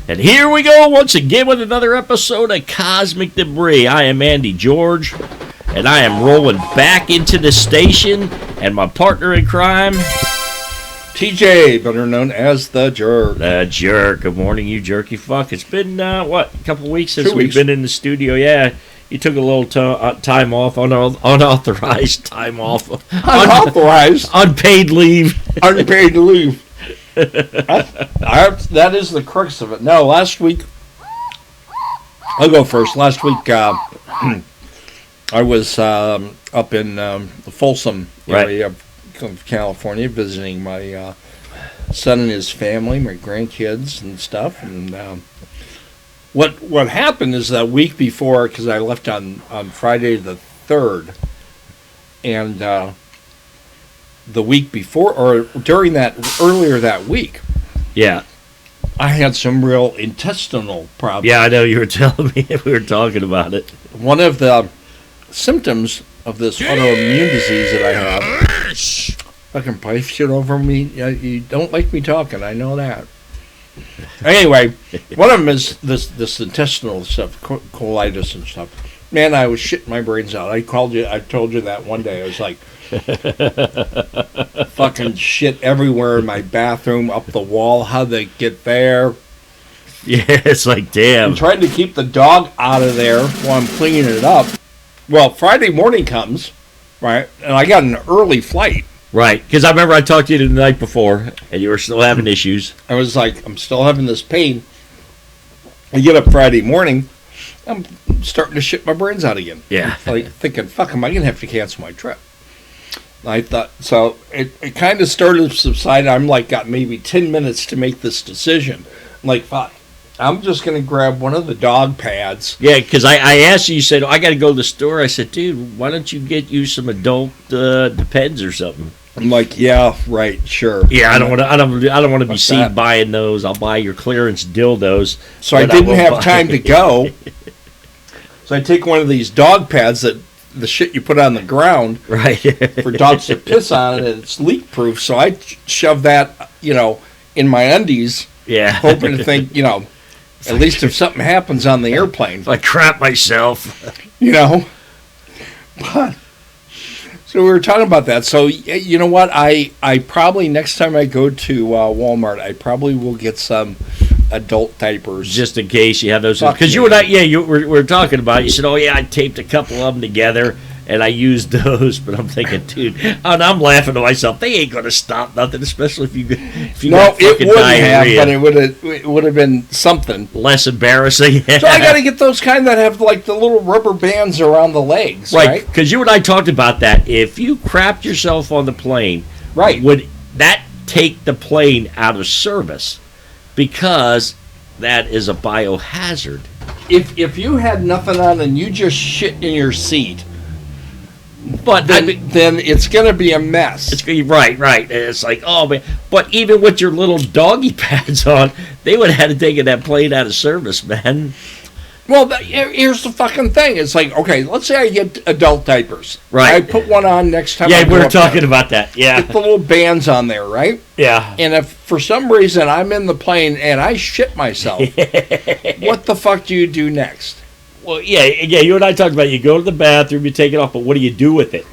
And here we go once again with another episode of Cosmic Debris. I am Andy George, and I am rolling back into the station, and my partner in crime, TJ, better known as the Jerk. The Jerk. Good morning, you jerky fuck. It's been, a couple weeks since 2 we've weeks. been in the studio. Yeah, you took a little time off, unauthorized time off. Unauthorized. Unpaid leave. Unpaid leave. That is the crux of it. No, last week, I'll go first. Last week, I was up in the Folsom area of California visiting my son and his family, my grandkids and stuff. And what happened is that week before, because I left on Friday the 3rd, and the week before, or during that, earlier that week, Yeah. I had some real intestinal problems. Yeah, I know you were telling me. We were talking about it. One of the symptoms of this autoimmune disease that I have, fucking pipe shit over me. You don't like me talking, I know that. Anyway, one of them is this intestinal stuff, colitis and stuff. Man, I was shitting my brains out. I told you that one day. I was like, fucking shit everywhere in my bathroom, up the wall. How'd they get there? Yeah, it's like, damn. I'm trying to keep the dog out of there while I'm cleaning it up. Well, Friday morning comes, right, and I got an early flight. Right, because I remember I talked to you the night before, and you were still having issues. I was like, I'm still having this pain. I get up Friday morning, I'm starting to shit my brains out again. Yeah. Like thinking, fuck, am I going to have to cancel my trip? I thought, so it kind of started to subside. I'm like, got maybe 10 minutes to make this decision. I'm like, fuck, I'm just going to grab one of the dog pads. Yeah, because I asked you said, I got to go to the store. I said, dude, why don't you get you some adult Depends or something? I'm like, yeah, right, sure. Yeah, I don't want to be seen that? buying those. I'll buy your clearance dildos. So I didn't have time to go. So I take one of these dog pads that the shit you put on the ground Right. for dogs to piss on it, and it's leak proof. So I shove that, in my undies, Yeah. hoping to think, at least if something happens on the airplane, I crap myself. But so we were talking about that. So you know what? I probably next time I go to Walmart, I probably will get some adult diapers. Just in case you have those. Fuck Because me. you were not, we were talking about it. You said, oh, yeah, I taped a couple of them together, and I used those. But I'm thinking, dude, and I'm laughing to myself. They ain't going to stop nothing, especially if you No, got it fucking wouldn't diarrhea. have, but it would have been something. Less embarrassing. So I got to get those kind that have like the little rubber bands around the legs, right? Because you and I talked about that. If you crapped yourself on the plane, Right. would that take the plane out of service? Because that is a biohazard. If you had nothing on and you just shit in your seat, But then it's going to be a mess. it's right. It's like, oh man. But even with your little doggy pads on, they would have had to take that plane out of service, man. Well, here's the fucking thing. It's like, okay, let's say I get adult diapers. Right. I put one on next time. Yeah, I we go were up talking there. about that. Get Yeah, the little bands on there, right? yeah. And if for some reason I'm in the plane and I shit myself, what the fuck do you do next? Well, yeah. You and I talked about it. You go to the bathroom, you take it off, but what do you do with it?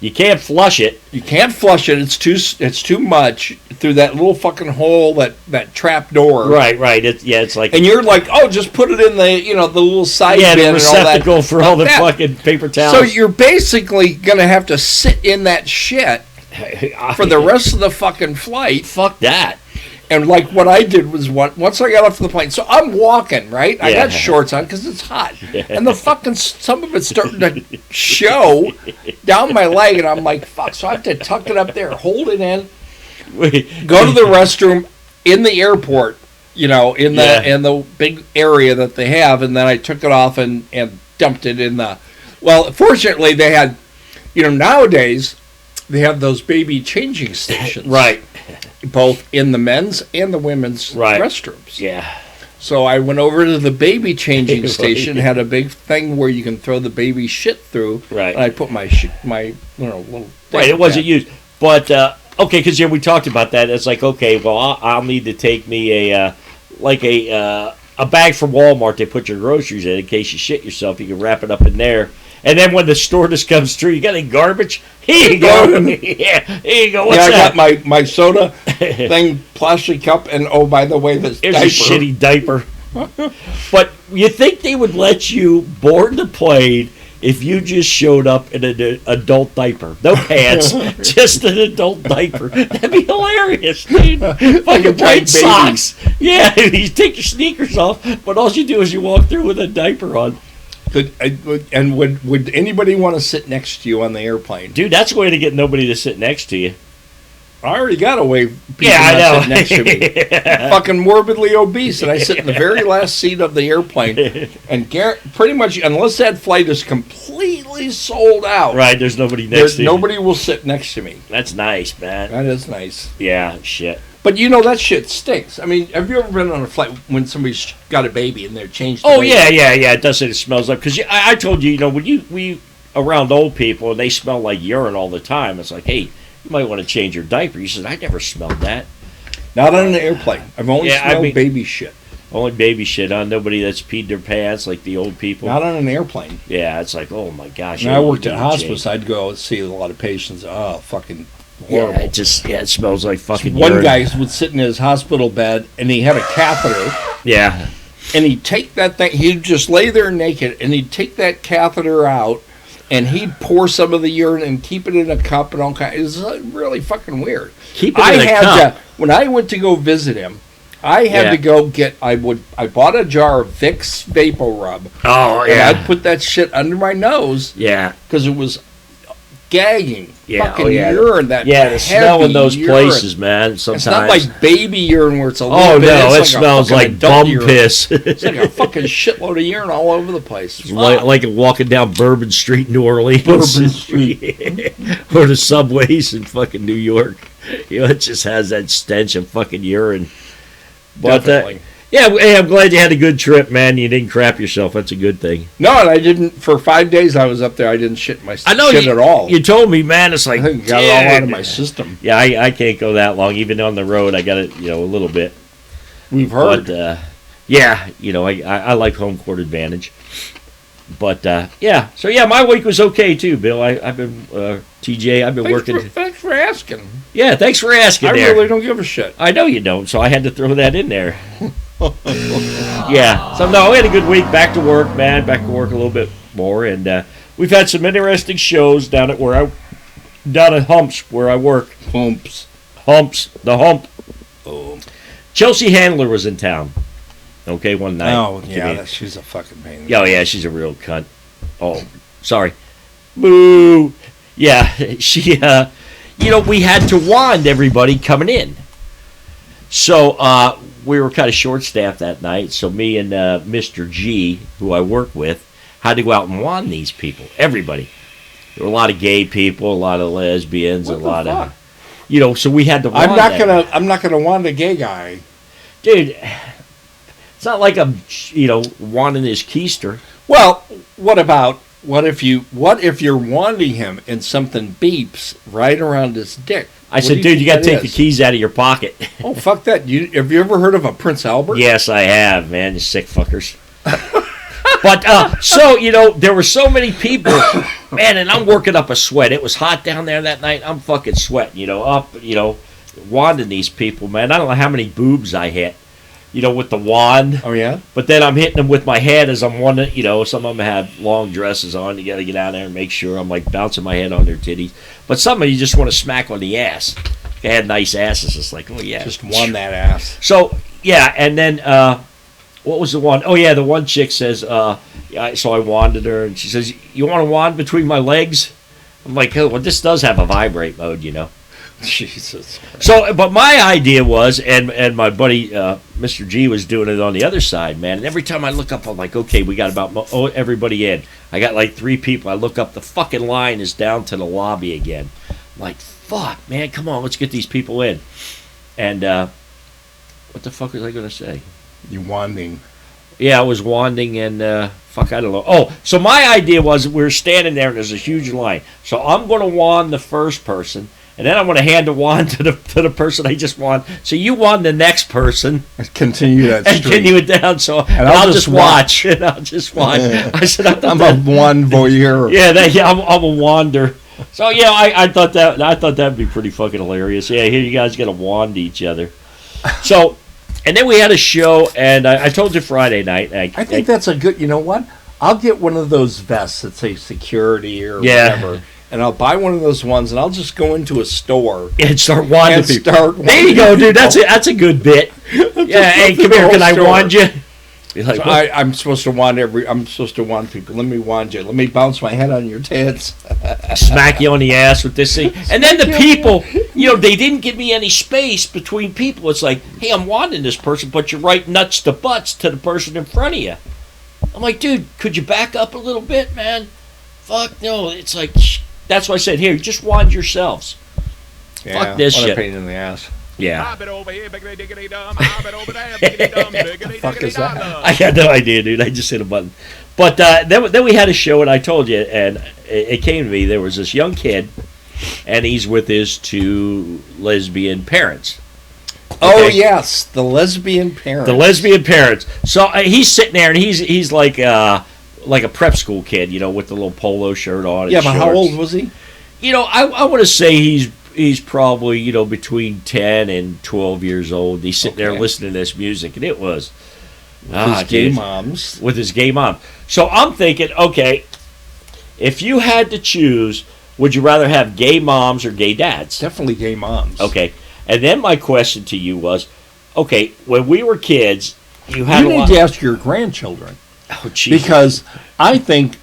You can't flush it. You can't flush it. It's too much through that little fucking hole, that trap door. Right. It's like And you're like, oh, just put it in the the little side bin the and all that. receptacle for all the Like that. fucking paper towels. So you're basically gonna have to sit in that shit for the rest of the fucking flight. Fuck that. And like what I did was once I got off the plane, so I'm walking, right? I Yeah. got shorts on because it's hot, and the fucking some of it's starting to show down my leg, and I'm like, fuck. So I have to tuck it up there, hold it in, go to the restroom in the airport, in the big area that they have, and then I took it off and dumped it in the. Well, fortunately they had, nowadays they have those baby changing stations, Right. both in the men's and the women's restrooms. Yeah. So I went over to the baby changing station, had a big thing where you can throw the baby shit through. Right. And I put my little. Right. It wasn't used, but okay, because we talked about that. It's like, okay, well, I'll need to take me a a bag from Walmart. They put your groceries in case you shit yourself. You can wrap it up in there. And then when the stewardess comes through, you got any garbage? Here you go. Yeah, here you go. What's that? I got my soda thing, plastic cup, and oh, by the way, this Here's diaper. a shitty diaper. But you think they would let you board the plane if you just showed up in an adult diaper? No pants, just an adult diaper. That'd be hilarious, dude. Fucking white socks. Yeah, you take your sneakers off, but all you do is you walk through with a diaper on. And would anybody want to sit next to you on the airplane? Dude, that's a way to get nobody to sit next to you. I already got a way. I know. Sit next to me. Fucking morbidly obese, and I sit in the very last seat of the airplane, and pretty much, unless that flight is completely sold out, Right, there's nobody next to you. Nobody will sit next to me. That's nice, man. That is nice. Yeah, shit. But you know that shit stinks. I mean, have you ever been on a flight when somebody's got a baby and they're changed? Oh yeah. It does say it smells like, because I told you, when we around old people and they smell like urine all the time, it's like, hey, you might want to change your diaper. You said, I never smelled that. Not on an airplane. I've only smelled baby shit. Only baby shit, huh? Nobody that's peed their pants like the old people. Not on an airplane. Yeah, it's like, oh my gosh. When I worked at hospice, I'd go see a lot of patients. Oh, fucking horrible. Yeah, it smells like fucking One urine. guy would sit in his hospital bed, and he had a catheter. Yeah. And he'd take that thing, he'd just lay there naked, and he'd take that catheter out, and he'd pour some of the urine and keep it in a cup and all kinds. It was really fucking weird. Keep it in a cup. When I went to go visit him, I had to go get. I bought a jar of Vicks Vapor Rub. Oh yeah. And I'd put that shit under my nose. Yeah. Because it was gagging. Yeah. Fucking urine. That the smell in those urine. places, man. Sometimes it's not like baby urine where it's a little bit. Oh no, it like smells like bum urine. piss. It's like a fucking shitload of urine all over the place. It's like walking down Bourbon Street, New Orleans, Bourbon Street, or the subways in fucking New York. It just has that stench of fucking urine. But hey, I'm glad you had a good trip, man. You didn't crap yourself. That's a good thing. No, and I didn't. For 5 days I was up there, I didn't shit shit at all. You told me, man. It's like, I think it got it all out of my system. Yeah, I can't go that long. Even on the road, I got it, a little bit. We've heard. But, I like home court advantage. But, So, my week was okay, too, Bill. I've been, TJ, I've been working. Thanks for asking. Yeah, thanks for asking. I really don't give a shit. I know you don't, so I had to throw that in there. Yeah. So, no, we had a good week. Back to work, man. Back to work a little bit more. And we've had some interesting shows down at Humps, where I work. Humps. The Hump. Oh. Chelsea Handler was in town. Okay, one night. Oh, yeah, she's a fucking pain. Oh, yeah, she's a real cunt. Oh, sorry. Boo. Yeah, she, we had to wand everybody coming in. So, we were kind of short-staffed that night, so me and Mr. G, who I work with, had to go out and wand these people. Everybody. There were a lot of gay people, a lot of lesbians, what a lot fuck? of... so we had to wand I'm not gonna wand a gay guy. Dude... It's not like I'm, wanting his keister. Well, what if you're wanting him and something beeps right around his dick? I said, dude, you got to take the keys out of your pocket. Oh, fuck that. Have you ever heard of a Prince Albert? Yes, I have, man. You sick fuckers. But, there were so many people, man, and I'm working up a sweat. It was hot down there that night. I'm fucking sweating, wanding these people, man. I don't know how many boobs I hit. With the wand. Oh, yeah? But then I'm hitting them with my head as I'm wandering. Some of them have long dresses on. You got to get out there and make sure I'm, bouncing my head on their titties. But some of you just want to smack on the ass. They had nice asses. It's like, oh, yeah. Just wand that ass. So, yeah, and then, what was the one? Oh, yeah, the one chick says, so I wanded her, and she says, you want to wand between my legs? I'm like, oh, well, this does have a vibrate mode, Jesus Christ. So, but my idea was, and my buddy Mr. G was doing it on the other side, man. And every time I look up, I'm like, okay, we got about everybody in. I got 3 people. I look up, the fucking line is down to the lobby again. I'm like, fuck, man, come on, let's get these people in. And what the fuck was I going to say? You wanding. Yeah, I was wanding and I don't know. Oh, so my idea was we were standing there and there's a huge line. So I'm going to wand the first person. and then I'm going to hand the wand to the person I just won. So you won the next person. Continue that And streak. continue it down. So And I'll just watch. And I'll just watch. I said, I'm a one voyeur. yeah, I'm a wander. So yeah, I thought that'd be pretty fucking hilarious. Yeah, here you guys got to wand each other. So, and then we had a show, and I told you Friday night. I think that's a good. You know what? I'll get one of those vests that say security or whatever, and I'll buy one of those ones, and I'll just go into a store and start wanding and people. There you go, dude. That's a good bit. Yeah, hey, come here. Can I wand you? Like, so I'm supposed to wand I'm supposed to wand people. Let me wand you. Let me bounce my head on your tits. Smack you on the ass with this thing. And then the people, they didn't give me any space between people. It's like, hey, I'm wanding this person, but you're right nuts to butts to the person in front of you. I'm like, dude, could you back up a little bit, man? Fuck no. It's like, that's why I said, here, just wand yourselves. Yeah, fuck this what shit. A pain in the ass. Yeah. Fuck is that? I had no idea, dude. I just hit a button. But then we had a show, and I told you, and it came to me. There was this young kid, and he's with his two lesbian parents. Okay? Oh yes, the lesbian parents. The lesbian parents. So he's sitting there, and he's like a prep school kid, with the little polo shirt on. Yeah, and but shorts. how old was he? I want to say he's probably between 10 and 12 years old. He's sitting there listening to this music, and it was his gay moms. With his gay mom. So I'm thinking, okay, if you had to choose, would you rather have gay moms or gay dads? Definitely gay moms. Okay, and then my question to you was, okay, when we were kids, you need to ask your grandchildren. Oh, Jesus. Because I think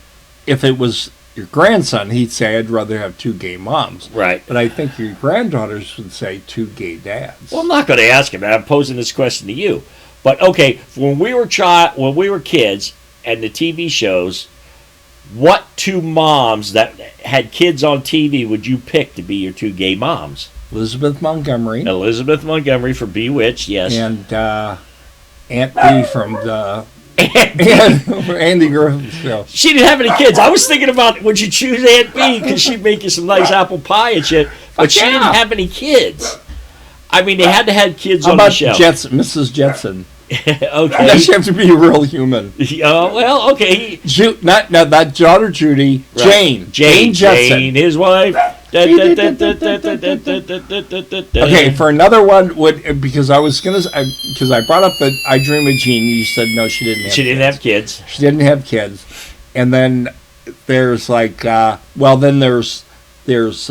if it was your grandson, he'd say, I'd rather have two gay moms. Right. But I think your granddaughters would say two gay dads. Well, I'm not going to ask him. I'm posing this question to you. But, okay, when we were kids and the TV shows, what two moms that had kids on TV would you pick to be your two gay moms? Elizabeth Montgomery from Bewitched, yes. And Aunt B from the... Andy Griffith show. She didn't have any kids. I was thinking about, would you choose Aunt B because she'd make you some nice apple pie and shit, but she didn't have any kids. I mean, they had to have kids on the show. Mrs. Jetson. Okay. She have to be a real human. Well, okay. Not daughter Judy. Right. Jane Jetson. Jane, his wife. Okay, for another one, because I brought up that I Dream of Jean. You said no, she didn't have. She didn't have kids. She didn't have kids, and then there's there's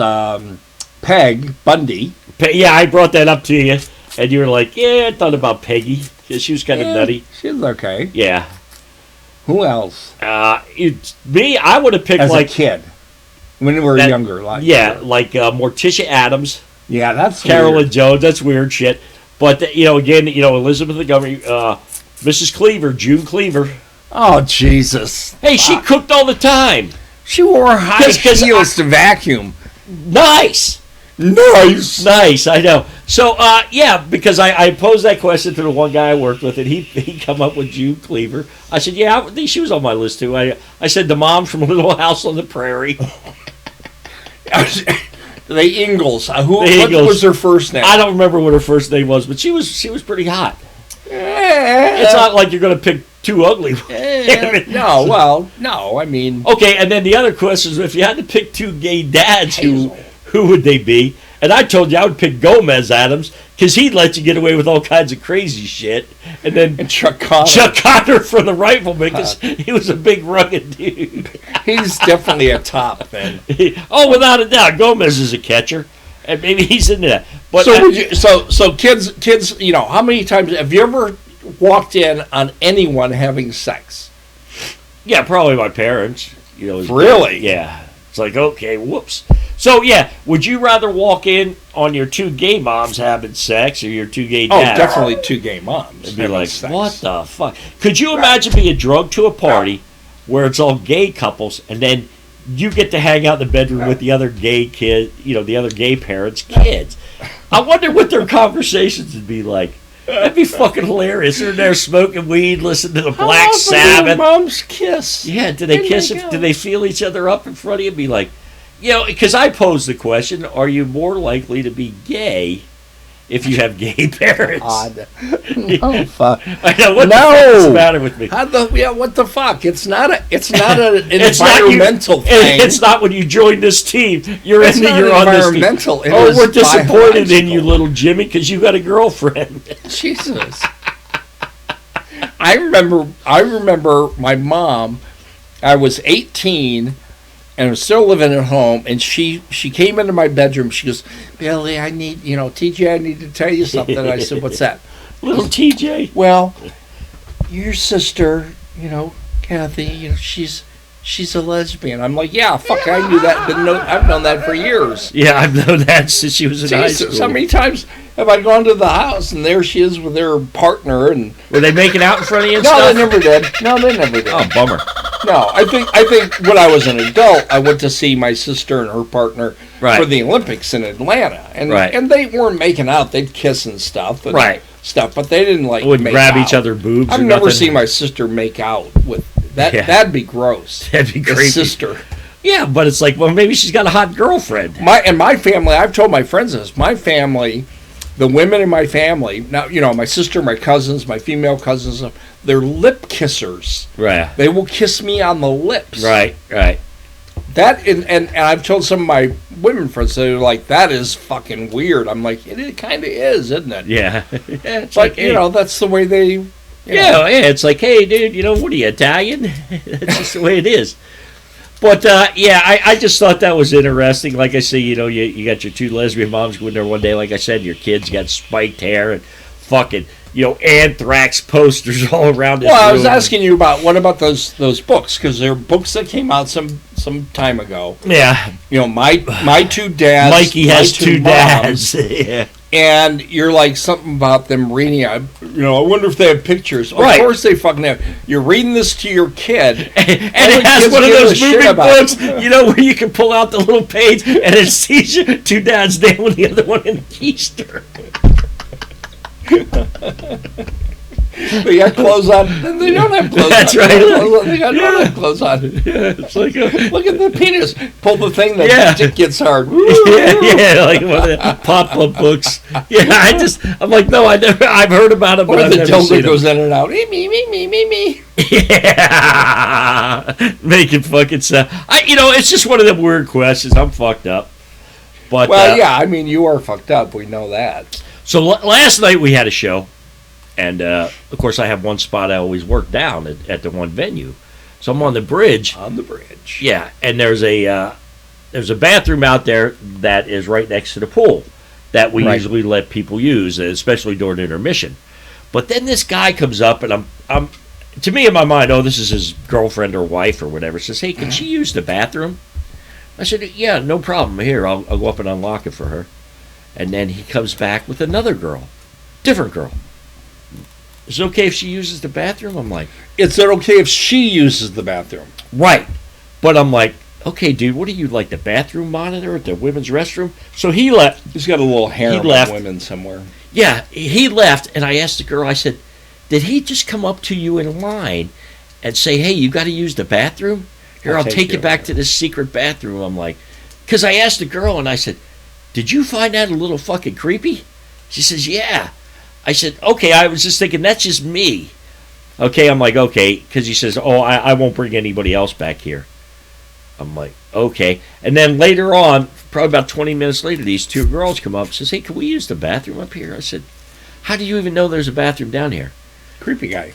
Peg Bundy. Yeah, I brought that up to you, and you were like, "Yeah, I thought about Peggy. She was kind of nutty. She was okay." Yeah. Who else? Me, I would have picked as a kid. When we were younger. Like Morticia Adams. Yeah, that's Carolyn weird. Jones. That's weird shit. But, again, Elizabeth Montgomery, Mrs. Cleaver, June Cleaver. Oh, Jesus. Hey, she cooked all the time. She wore high heels to vacuum. Nice, I know. So, because I posed that question to the one guy I worked with, and he come up with June Cleaver. I said, yeah, I think she was on my list, too. I said the mom from Little House on the Prairie. The Ingalls. What was her first name? I don't remember what her first name was, but she was pretty hot. It's not like you're going to pick two ugly ones. No, I mean... Okay, and then the other question is, if you had to pick two gay dads, who would they be? And I told you I would pick Gomez Adams, because he'd let you get away with all kinds of crazy shit. And then Chuck Connor. Chuck Connor for the Rifleman, because he was a big rugged dude. He's definitely a top, then. Without a doubt. Gomez is a catcher. And maybe he's into that. But so kids, how many times have you ever walked in on anyone having sex? Yeah, probably my parents. Really? Yeah. It's like, okay, whoops. So, yeah, would you rather walk in on your two gay moms having sex or your two gay dads? Oh, definitely two gay moms. It'd be like, sex. What the fuck? Could you imagine being drugged to a party where it's all gay couples, and then you get to hang out in the bedroom with the other gay kid, the other gay parents' kids? I wonder what their conversations would be like. That'd be fucking hilarious. They're there smoking weed, listening to the Black Sabbath. Moms kiss. Yeah, do they kiss? Do they feel each other up in front of you? Be like, because I posed the question: are you more likely to be gay if you have gay parents? God. Oh fuck! I know what the fuck is the matter with me. What the fuck? It's not an It's environmental thing. It's not when you join this team. You're It's on not this team. environmental. It Oh, is we're disappointed in you, biological. little Jimmy, because you got a girlfriend. Jesus. I remember my mom. I was 18 and I was still living at home, and she came into my bedroom. She goes, "Billy, I need, TJ, I need to tell you something." I said, "What's that?" Little TJ. "Well, your sister, Kathy, she's a lesbian." I'm like, "Yeah, fuck, I knew that. I've known that for years." Yeah, I've known that since she was in high school. Jesus, how many times have I gone to the house and there she is with her partner, and Were they making out in front of you and no, stuff? they never did. No, they never did. Oh, bummer. No, I think when I was an adult, I went to see my sister and her partner Right. for the Olympics in Atlanta, and Right. and they weren't making out. They'd kiss and stuff, Right. But they didn't Wouldn't make grab out. each other boobs. I've or never nothing. seen my sister make out with that. Yeah. That'd be gross. That'd be The creepy. sister. Yeah, but it's like, well, maybe she's got a hot girlfriend. My family. I've told my friends this. My family, the women in my family. Now my sister, my cousins, my female cousins. They're lip kissers. Right. They will kiss me on the lips. Right. That and I've told some of my women friends, they're like, "That is fucking weird." I'm like, it kind of is, isn't it? Yeah. Yeah, it's But like, hey, that's the way they. yeah, it's like, hey, dude, what are you, Italian? That's just the way it is. But, I just thought that was interesting. Like I say, you got your two lesbian moms going there one day. Like I said, your kids got spiked hair and fucking, anthrax posters all around his Well, I was room. asking you what about those books, because they're books that came out some time ago. Yeah. My two dads. Mikey has my two moms, dads. Yeah. and you're like something about them reading. I wonder if they have pictures. Of Right. course they fucking have. You're reading this to your kid, And Only it has kids one of give a those shit moving about books, where you can pull out the little page and it sees you, two dads nailing the other one in the keister. They got clothes on, and they don't have clothes That's on. right. They don't have clothes on. Yeah, it's like Look at the penis. Pull the thing, the Yeah. dick gets hard. yeah, like one of the pop-up books. Yeah, I'm like, no, I've heard about it, but Or I've the never dildo seen goes it. in and out. Me. Yeah, making fucking sound. It's just one of them weird questions. I'm fucked up. But Well, yeah, I mean, you are fucked up. We know that. So last night we had a show, and of course I have one spot I always work down at the one venue. So I'm on the bridge. On the bridge. Yeah, and there's a bathroom out there that is right next to the pool that we Right. usually let people use, especially during intermission. But then this guy comes up, and I'm to me in my mind, oh, this is his girlfriend or wife or whatever. Says, hey, can she use the bathroom? I said, yeah, no problem. Here, I'll go up and unlock it for her. And then he comes back with another girl, different girl. Is it okay if she uses the bathroom? I'm like, Is it okay if she uses the bathroom? right. But I'm like, okay, dude, what are you, like the bathroom monitor at the women's restroom? So he left. He's got a little harem left. of women somewhere. Yeah, he left, and I asked the girl, I said, did he just come up to you in line and say, hey, you got to use the bathroom? Here, I'll take you back to this secret bathroom. I'm like, because I asked the girl, and I said, did you find that a little fucking creepy? She says, yeah. I said, okay, I was just thinking, that's just me. Okay, I'm like, okay, because he says, oh, I won't bring anybody else back here. I'm like, okay. And then later on, probably about 20 minutes later, these two girls come up and says, hey, can we use the bathroom up here? I said, how do you even know there's a bathroom down here? Creepy guy.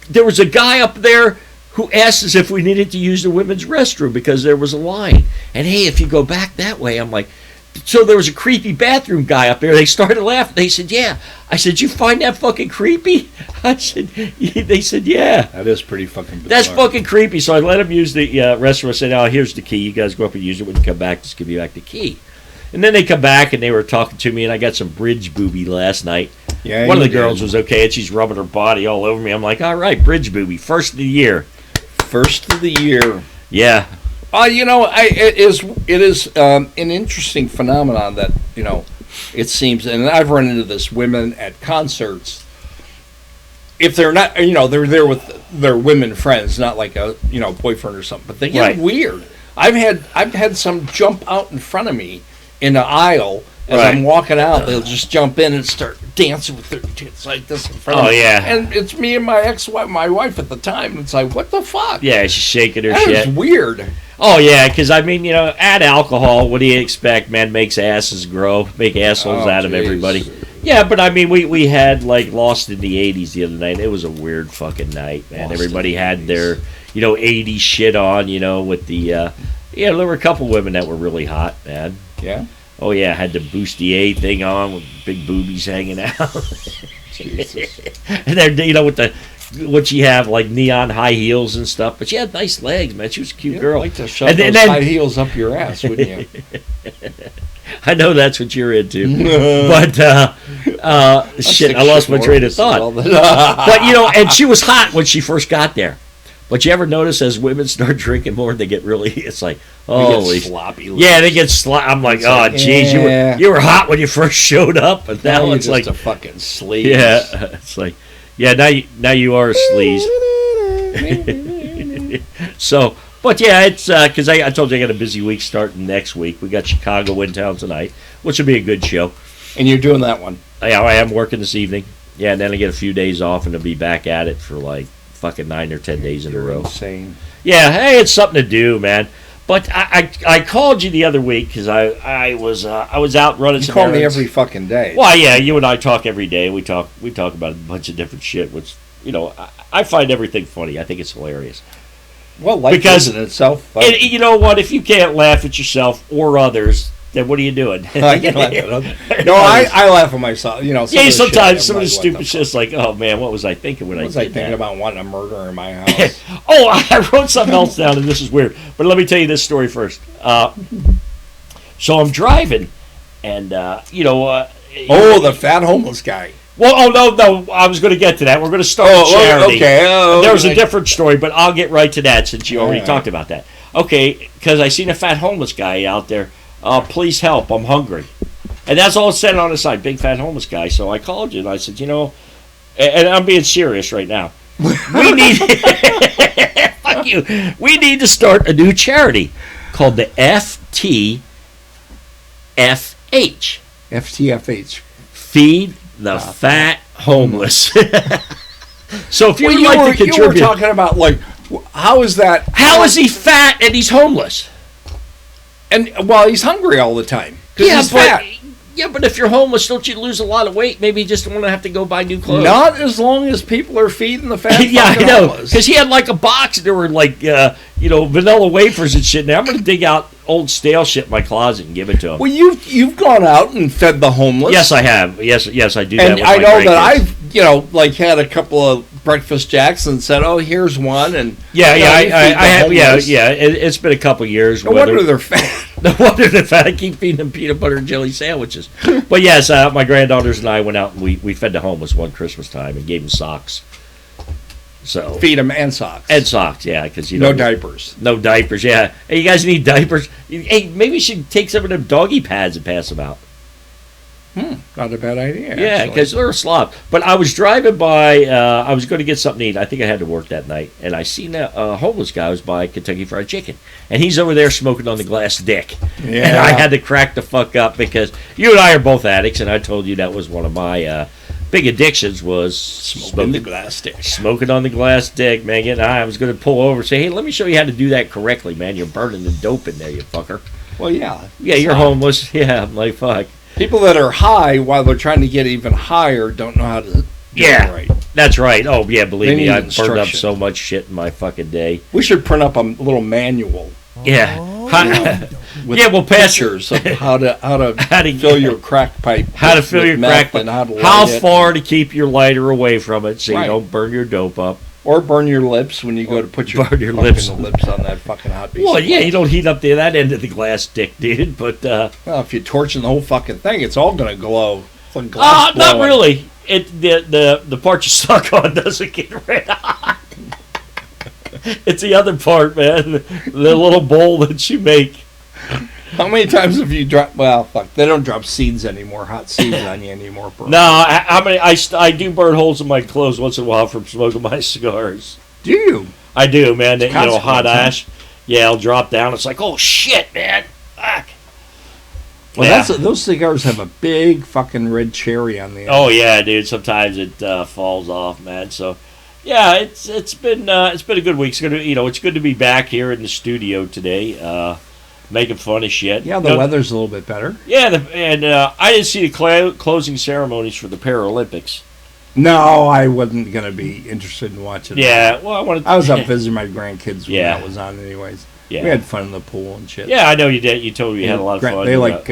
There was a guy up there who asked us if we needed to use the women's restroom because there was a line. And hey, if you go back that way, I'm like, so there was a creepy bathroom guy up there. They started laughing. They said, yeah. I said, you find that fucking creepy? I said, they said, yeah. That is pretty fucking bizarre. That's fucking creepy. So I let him use the restroom. I said, oh, here's the key. You guys go up and use it. When you come back, just give you back the key. And then they come back and they were talking to me, and I got some bridge booby last night. Yeah, One of the you girls did. was okay, and she's rubbing her body all over me. I'm like, all right, bridge booby, first of the year. First of the year. Yeah. It is an interesting phenomenon that it seems, and I've run into this. Women at concerts, if they're not, they're there with their women friends, not like a boyfriend or something, but they get Right. weird. I've had some jump out in front of me in the aisle as Right. I'm walking out. They'll just jump in and start dancing with their tits like this in front of me. Oh, yeah. And it's me and my ex-wife, my wife at the time. It's like, what the fuck? Yeah, she's shaking her That shit. is weird. Oh, yeah, because, I mean, add alcohol. What do you expect, man? Makes asses grow. Make assholes out of jeez. everybody. Yeah, but, I mean, we had, like, Lost in the 80s the other night. It was a weird fucking night, man. Lost Everybody in the had 80s. their, 80s shit on, with the, there were a couple women that were really hot, man. Yeah. Oh, yeah, had the bustier thing on with big boobies hanging out. Jesus. And then, with what she have, like neon high heels and stuff. But she had nice legs, man. She was a cute You'd girl. like to shove And those then- high heels up your ass, wouldn't you? I know that's what you're into. But, shit, I lost my train of thought. But, and she was hot when she first got there. But you ever notice as women start drinking more, they get really, it's like, holy. sloppy. Yeah, they get sloppy. I'm like, It's oh, like, jeez, yeah. you were hot when you first showed up. And Now now you're it's just like, a fucking sleaze. yeah, it's like, yeah, now you are a sleaze. So, but yeah, it's because I told you I got a busy week starting next week. We got Chicago in town tonight, which will be a good show. And you're doing that one. I am working this evening. Yeah, and then I get a few days off, and I'll be back at it for like fucking 9 or 10 days in a You're row. insane. Yeah, hey, it's something to do, man. But I called you the other week because I was out running You some call me errands. every fucking day. Well, yeah, you and I talk every day. We talk about a bunch of different shit, which I find everything funny. I think it's hilarious. Well, life Because- is in itself. And you know what? If you can't laugh at yourself or others, then what are you doing? I can't laugh at others. No, I laugh at myself. Yeah, some of the sometimes shit, some of I'm the like, stupid what the shit's like, oh man, what was I thinking when fuck? I Was I did thinking that? about wanting a murder in my house? Oh, I wrote something else down, and this is weird. But let me tell you this story first. So I'm driving, and Oh, the fat homeless guy. well, oh no, I was going to get to that. We're going to start with charity. okay. There was a like- different story, but I'll get right to that since you already All right. talked about that. Okay, because I seen a fat homeless guy out there. Please help, I'm hungry. And that's all it said on the side, big fat homeless guy. So I called you and I said, and I'm being serious right now. We need, fuck you. We need to start a new charity called the FTFH. FTFH. Feed the Fat Homeless. So if you Well, would like to you were contribute, talking about how is that? how is he fat and he's homeless? And he's hungry all the time. 'Cause Yeah, he's fat. but if you're homeless, don't you lose a lot of weight? Maybe you just want to have to go buy new clothes. Not as long as people are feeding the fat. Yeah, I fucking know. homeless. Because he had like a box. There were like, vanilla wafers and shit. Now I'm going to dig out old stale shit in my closet and give it to him. Well, you've gone out and fed the homeless. Yes, I have. Yes, I do that And with I my know that grandkids. I've had a couple of breakfast jacks and said, "Oh, here's one." And Yeah, you feed the I have. Yeah, homeless. yeah. It's been a couple years. No wonder they're fat. No wonder the fact I keep feeding them peanut butter and jelly sandwiches. But yes, my granddaughters and I went out and we fed the homeless one Christmas time and gave them socks. So Feed them and socks. and socks, yeah, because no diapers. no diapers, yeah. Hey, you guys need diapers? Hey, maybe you should take some of them doggy pads and pass them out. Not a bad idea. Yeah, actually. because they're a slob. But I was driving by. I was going to get something to eat. I think I had to work that night, and I seen a homeless guy was by Kentucky Fried Chicken, and he's over there smoking on the glass dick. Yeah. And I had to crack the fuck up because you and I are both addicts, and I told you that was one of my big addictions was smoking the glass stick. Smoking on the glass dick, man. And I was going to pull over and say, hey, let me show you how to do that correctly, man. You're burning the dope in there, you fucker. Well, yeah. Yeah, you're homeless. Yeah, I'm like, fuck. People that are high while they're trying to get even higher don't know how to do Yeah. it right. That's right. Oh, yeah, believe They me, need I've burned up instruction. so much shit in my fucking day. We should print up a little manual Yeah. with Yeah, we'll pass pictures of how to How to fill your crack pipe. how to fill with your meth crack and how to how light it. far to keep your lighter away from it so Right. you don't burn your dope up. Or burn your lips when you go to put your burn your fucking lips. on that fucking hot piece. Well, of yeah, wood. you don't heat up to that end of the glass dick, dude, but Well, if you're torching the whole fucking thing, it's all gonna glow. It's like glass not blowing. really. It the part you suck on doesn't get red hot. It's the other part, man. The little bowl that you make. How many times have you dropped? Well, fuck, they don't drop seeds anymore, hot seeds on you anymore. Bro. No, I do burn holes in my clothes once in a while from smoking my cigars. Do you? I do, man. Hot consequence, huh? ash. Yeah, it'll drop down. It's like, oh shit, man. Fuck. Well, Yeah. those cigars have a big fucking red cherry on the end. Oh yeah, dude. Sometimes it falls off, man. So, yeah, it's been a good week. It's gonna, it's good to be back here in the studio today, making fun of shit. Yeah, the weather's a little bit better. Yeah, and I didn't see the closing ceremonies for the Paralympics. No, I wasn't gonna be interested in watching. Yeah, that. well, I was up visiting my grandkids when Yeah. that was on, anyways. Yeah. We had fun in the pool and shit. Yeah, I know you did. You told me you had a lot of fun. They like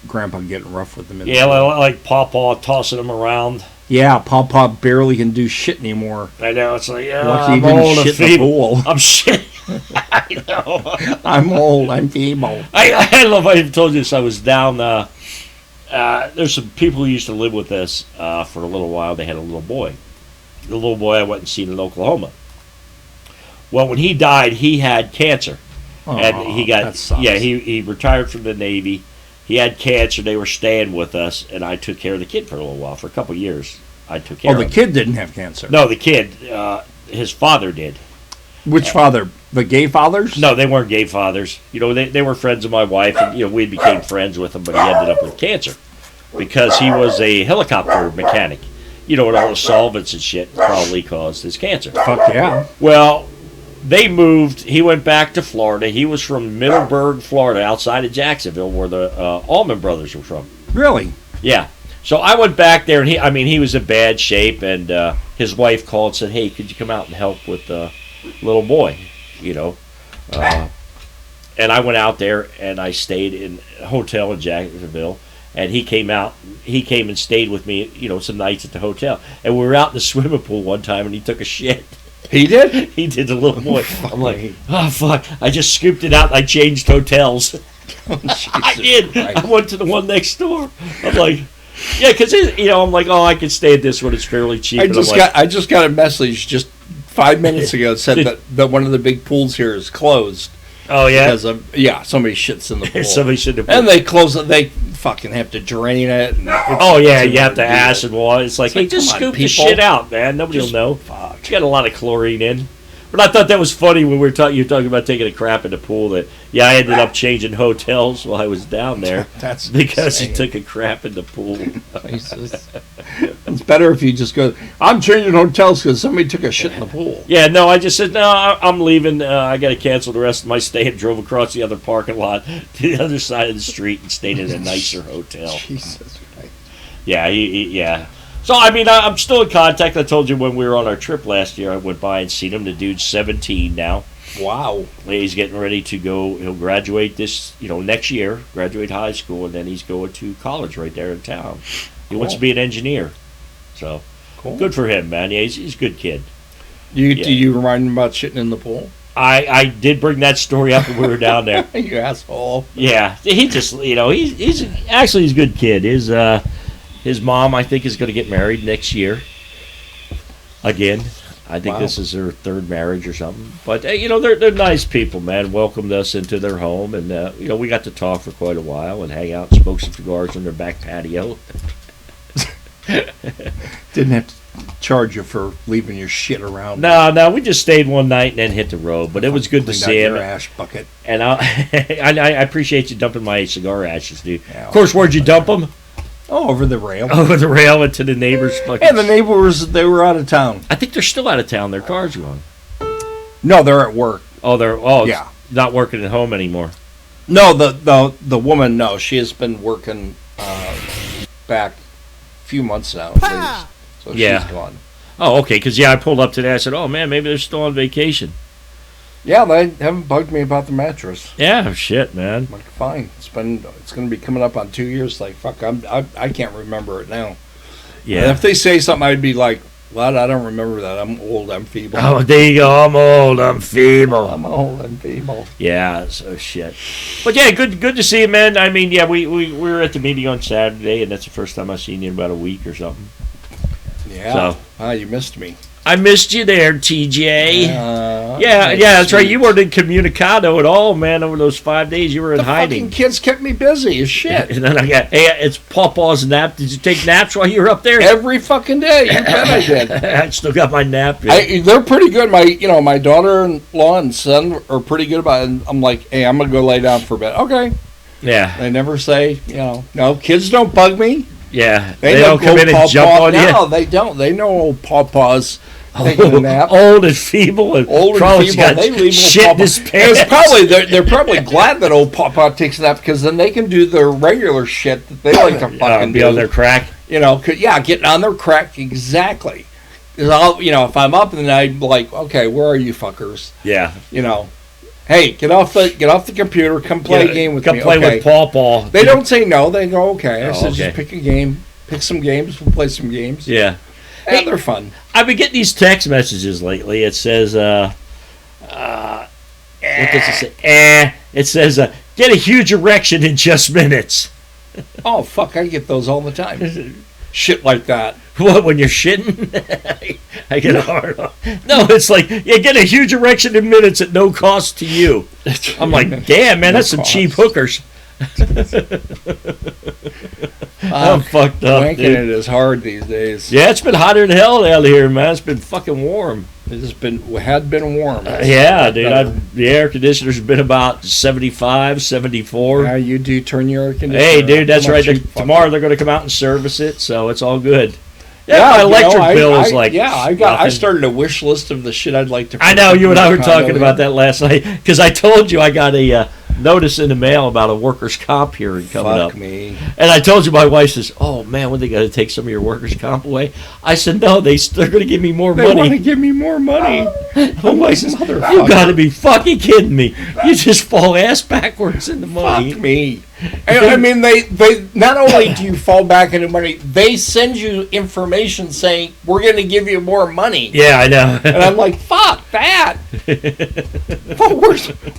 Grandpa getting rough with them. In yeah, the pool. like Pawpaw tossing them around. Yeah, Pawpaw barely can do shit anymore. I know. It's like, Lucky I'm he didn't old and shit in the feeble. pool. I'm shit. I know. I'm old. I'm feeble. I don't know if I even told you this. I was down. There's some people who used to live with us for a little while. They had a little boy. The little boy I went and seen in Oklahoma. Well, when he died, he had cancer. And he got, that sucks. he retired from the Navy. He had cancer. They were staying with us, and I took care of the kid for a little while. For a couple of years, I took care of him. the kid didn't have cancer. No, the kid, his father did. Which father? The gay fathers? No, they weren't gay fathers. They were friends of my wife, and we became friends with him. But he ended up with cancer because he was a helicopter mechanic. And all the solvents and shit probably caused his cancer. Fuck yeah. Well, they moved. He went back to Florida. He was from Middleburg, Florida, outside of Jacksonville, where the Allman Brothers were from. Really? Yeah. So I went back there, and he was in bad shape, and his wife called and said, "Hey, could you come out and help with the little boy?" And I went out there, and I stayed in a hotel in Jacksonville. And he came and stayed with me, some nights at the hotel. And we were out in the swimming pool one time, and he took a shit. He did? He did, the little boy. I'm like, oh, fuck. I just scooped it out, and I changed hotels. I did. Christ. I went to the one next door. I'm like, yeah, because, I'm like, oh, I can stay at this one. It's fairly cheap. I just got a message just 5 minutes ago that said that one of the big pools here is closed. Oh, yeah? Because somebody shits in the pool. Somebody should have. And they close it. They fucking have to drain it. And You have to acid water. It's like, hey, just come on, scoop the people. shit out, man. Nobody will know. Fuck. It's got a lot of chlorine in. But I thought that was funny when you were talking about taking a crap in the pool. That I ended up changing hotels while I was down there. That's because insane. he took a crap in the pool. Jesus. It's better if you just go, I'm changing hotels because somebody took a shit in the pool. Yeah, no, I just said, no, I'm leaving. I got to cancel the rest of my stay, and drove across the other parking lot to the other side of the street and stayed in a nicer hotel. Jesus Christ. Yeah, yeah. So, I'm still in contact. I told you when we were on our trip last year, I went by and seen him. The dude's 17 now. Wow. He's getting ready to go. He'll graduate next year, graduate high school, and then he's going to college right there in town. He wants to be an engineer. So, Cool. Good for him, man. Yeah, he's a good kid. Do you remind him about shitting in the pool? I did bring that story up when we were down there. You asshole. Yeah, he just, he's a good kid. His mom, I think, is going to get married next year. Again, I think this is her third marriage or something. But they're nice people, man. Welcomed us into their home, and we got to talk for quite a while and hang out, and smoke some cigars on their back patio. Didn't have to charge you for leaving your shit around. No, we just stayed one night and then hit the road. But it was good to Cleaned see out him. your ash bucket. And I appreciate you dumping my cigar ashes, dude. Yeah, Of course, where'd you dump them? Oh, over the rail. Over the rail into the neighbor's fucking. And the neighbors, they were out of town. I think they're still out of town. Their car's gone. No, they're at work. Oh, Yeah. not working at home anymore. No, the woman, no. She has been working back a few months now, at least. So Yeah. she's gone. Oh, okay. Because I pulled up today. I said, "Oh man, maybe they're still on vacation." Yeah, they haven't bugged me about the mattress. Yeah, shit, man. I'm like, fine. It's going to be coming up on 2 years. Like, fuck, I can't remember it now. Yeah. And if they say something, I'd be like, well, I don't remember that. I'm old. I'm feeble. Oh, there you go. I'm old. I'm feeble. I'm old and feeble. Yeah. So shit. But yeah, good to see you, man. We were at the meeting on Saturday, and that's the first time I've seen you in about a week or something. Yeah. So. Ah, you missed me. I missed you there, TJ. Yeah, That's that's right. sweet. You weren't in communicado at all, man. Over those 5 days, you were in The hiding. fucking kids kept me busy as shit. And then I got, hey, it's Pawpaw's nap. Did you take naps while you were up there? Every fucking day. You bet I did. I still got my nap. In. They're pretty good. My daughter-in-law and son are pretty good about it. And I'm like, hey, I'm gonna go lay down for a bit. Okay. Yeah. They never say, no, kids don't bug me. Yeah. They don't come in and jump on you. No, they don't. They know old Pawpaw's taking a nap. Old and feeble and Old and probably feeble. got They leave shit in his pants. It's probably they're probably glad that old Pawpaw takes a nap because then they can do their regular shit that they like to fucking be do. on their crack. Getting on their crack exactly. 'Cause if I'm up and I'm like, okay, where are you fuckers? Yeah. Hey, get off the computer. Come play a game with me. Come play Okay. with Pawpaw. They don't say no. They go, okay. I Oh, said, okay. just pick a game. Pick some games. We'll play some games. Yeah. Yeah, they're fun. I've been getting these text messages lately. It says, what does it say? It says, get a huge erection in just minutes. Oh, fuck. I get those all the time. Shit like that. What, when you're shitting? I get a hard on. No, it's like, get a huge erection in minutes at no cost to you. I'm like, damn, man, that's some cheap hookers. I'm fucked up, Wanking dude. it is hard these days. Yeah, it's been hotter than hell out here, man. It's been fucking warm. It's had been warm. Yeah, dude. The air conditioner's been about 75, 74. Now you do turn your air conditioner. Hey, dude, that's How right. much you fucking- Tomorrow they're going to come out and service it, so it's all good. Yeah, Yeah, my electric bill is like. I nothing. started a wish list of the shit I'd like to. I know you and I were condo, talking about that last night because I told you I got a notice in the mail about a workers' comp hearing coming up. Fuck me. And I told you, my wife says, "Oh man, when they got to take some of your workers' comp away?" I said, "No, they're going to give me more They want to money." give me more money. My wife says, "You got to be fucking kidding me! You just fall ass backwards in the money." Fuck me. I mean, they not only do you fall back into money, they send you information saying we're going to give you more money. Yeah, I know. And I'm like, fuck that. But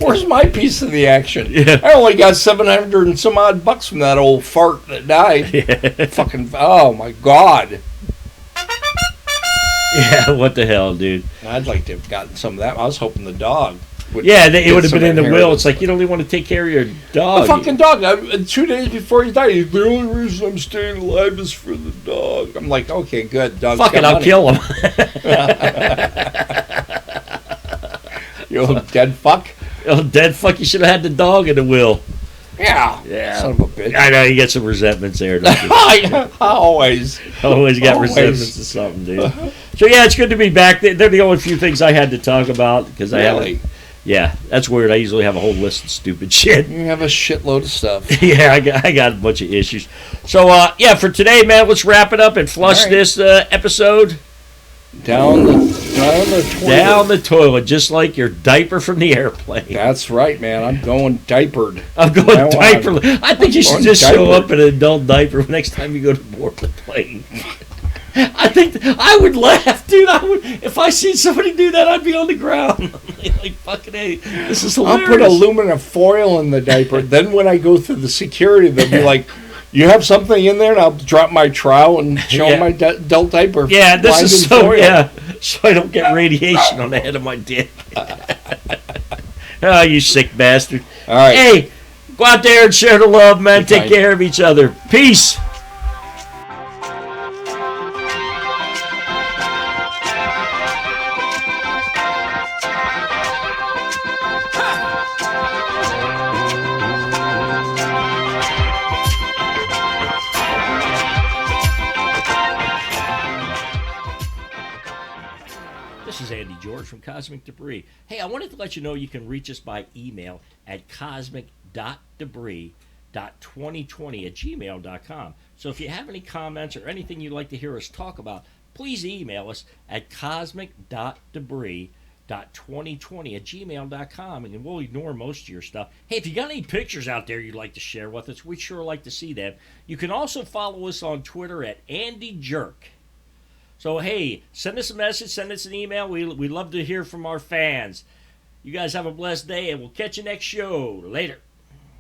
where's my piece of the action? Yeah. I only got 700 and some odd bucks from that old fart that died. Yeah. Fucking, oh my God. Yeah, what the hell, dude? I'd like to have gotten some of that. I was hoping the dog would. Yeah, it get would have some been in the will. inheritance. It's like you don't even want to take care of your The dog. fucking dog. 2 days before he died, the only reason I'm staying alive is for the dog. I'm like, okay, good. Dog's Fuck it, got I'll money. kill him. You old dead fuck. Oh, dead fuck! You should have had the dog in the will. Yeah. Yeah. Son of a bitch. I know you get some resentments there. Don't you? I always. Always got Always. resentments to something, dude. So yeah, it's good to be back. They're the only few things I had to talk about because I haven't. Really? Yeah, that's weird. I usually have a whole list of stupid shit. You have a shitload of stuff. Yeah, I got a bunch of issues. So yeah, for today, man, let's wrap it up and flush All right. this episode Down the toilet. down the toilet, just like your diaper from the airplane. That's right, man. I'm going diapered. I'm going Now diaper. I think you should going just show diapered. up in an adult diaper next time you go to board the plane. I think I would laugh, dude. I would if I seen somebody do that. I'd be on the ground. Like fucking hey, this is I'll hilarious. put aluminum foil in the diaper. Then when I go through the security, they'll be like, "You have something in there?" And I'll drop my trowel and show Yeah. my adult diaper. Yeah, this lined is in so foil. yeah, so I don't get radiation on the head of my dick. Oh, you sick bastard! All right. Hey, go out there and share the love, man. Good Take night. care of each other. Peace. This is Andy George from Cosmic Debris. Hey, I wanted to let you know you can reach us by email at cosmic.debris.2020@gmail.com. So if you have any comments or anything you'd like to hear us talk about, please email us at cosmic.debris.2020@gmail.com, and we'll ignore most of your stuff. Hey, if you got any pictures out there you'd like to share with us, we'd sure like to see them. You can also follow us on Twitter at Andy Jerk. So, hey, send us a message, send us an email. We love to hear from our fans. You guys have a blessed day, and we'll catch you next show. Later.